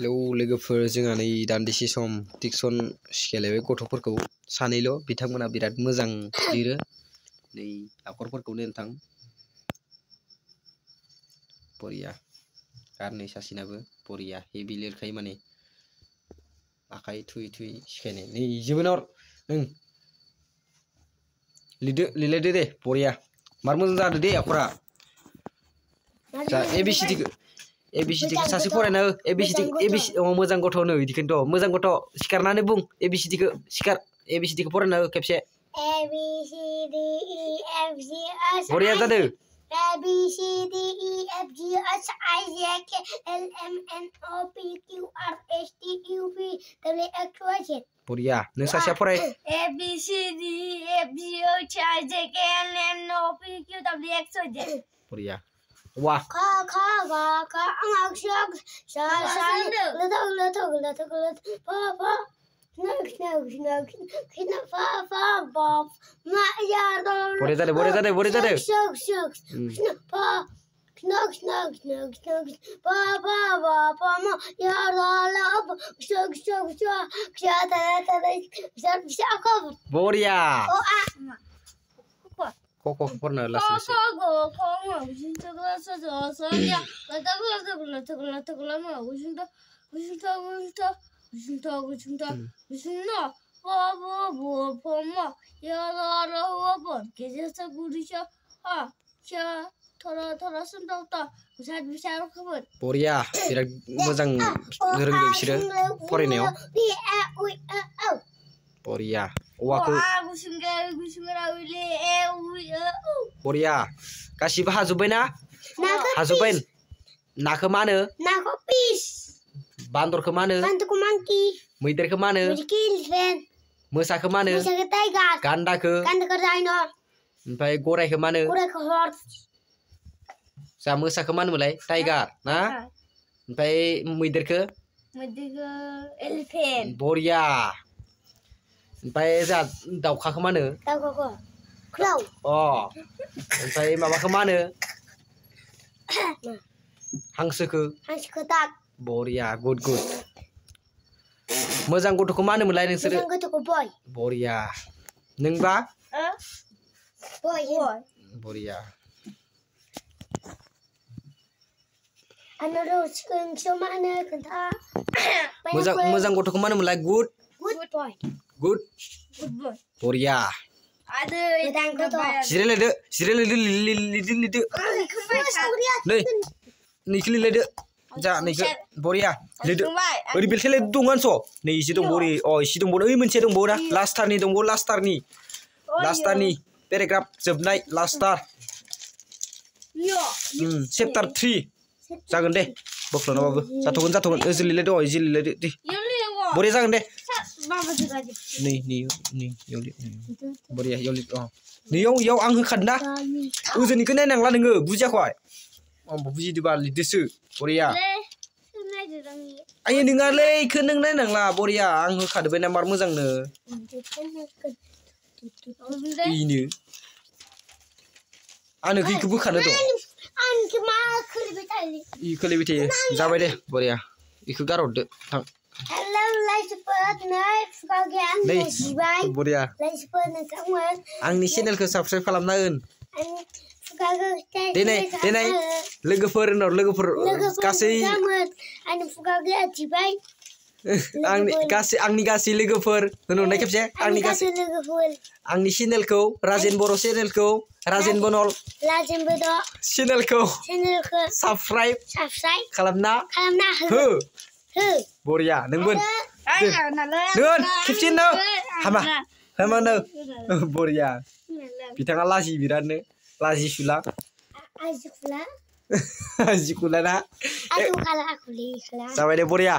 लोगोफोर जोंहा नै दान्दिसे सम टिउसन सिखायलायबाय गथ'फोरखौ सानैल' बिथांमोना बिराद मोजां लिरो नै आखरफोरखौ नोंथां बरिया गारनै सासेनाबो बरिया हेभि लिरखायो माने आखाइ थुयै थुयै सिखायनाय नै जोबोनार लिरलायदो दे बरिया मार मोजां जादो दे आखरा जा एबिसिडिखौ सासे फरायना हो एबिसिडि मोजां गथ'नो इदिखौनोथ' मोजां गथ' सिखारनानै बुं एबिसिडिखौ सिखार एबिसिडिखौ फरायना हो खेबसे बरिया जादो A B C D E F G H I J K L M N O P Q R S T U V W X Y Z बरिया नों सासेया फराय A B C D E F G H I J K L M N O P Q W X Y Z बरिया वाह बरिया जादों बरिया Kok pernah las les. Boriya, birak moजां रोंदों बिसोरो फरायनायाव. Boriya. Boriya. Kasih hajubain na? Hajubain. Nak ke mana? Nak kopis. Bandor ke mana? Bandor ke monkey. Muider ke mana? Muider ke elephant. Musa ke mana? Musa ke tiger. Ganda ke? Ganda ke rhino. Sampai gorai ke mana? Gorai ke horse. Sa musa ke mana mulai? Tiger. Nah? Sampai muider ke? Muider ke elephant. Boriya. Sampai za daukha ke mana? Daukha ke crow. Oh. Sampai mama ke mana? Hangsो ke? Hangsो ke duck. Boriya, good. Moजां गथ'खौ मा होनोमोनलाय नोंसोरो? मोजां गथ'खौ boy. Boriya. नोंबा? Boy. Boriya. Ano रोंसो मा होनो खोन्था. मोजां गथ'खौ मा होनोमोनलाय? Good boy. Good boy. Boriya. Moजां गथ'. Jiरायलायदो लिरदो. नै नैखौ लिरलायदो. जा नैखौ बरिया लिरदो. ओरै बेलथायलाय दंगान स' नै इसे दंबावो इसे दंबावो ओइ मोनसे दंबावो ना लास्टारनि दंबावो लास्टारनि पेराग्राफ जोबनाय लास्टार चेप्टार 3 जागोन दे बोख्लानाबाबो जाथ'गोन ओजो लिरलायदो इजि लिरलायदो दे बरिया जागोन दे नै बरिया याव लिर नैयाव आं होखादों ना ओजोनिखौ नायनांला नोङो बुजियाखै आंबो बुजिदोबा लिरदोसो बरिया आयो नोङालै इखौ नों नायनांला बरिया आं होखादोबाय ना मार मोजांनो इनो आंनो इखौ बोखानो दं आंखौ मा खोलिबाय थायो खोलिबाय थायो जाबाय दे बरिया इखौ गारहरदो थां हेलौ लाइसफोर नै फुगा गैया आं जिबाय बरिया लाइसफोर नोंथांमोन आंनि चेनेलखौ साबस्क्राइब खालामना होन देनाय लोगोफोर गासै आंनि फुगा गैया जिबाय आंनि गासै लोगोफोर होनहरनाय खेबसे आंनि गासै लोगोफोर आंनि चेनेलखौ राजेन बर' चेनेलखौ राजेन बनल चेनेलखौ साबस्क्राइब खालामना हो बरिया नोंबो नों खेबसे नो हामानो बरिया बिथाङा लाजि बिरादनो लाजिसुला आजिखुला ना जाबाय दे बरिया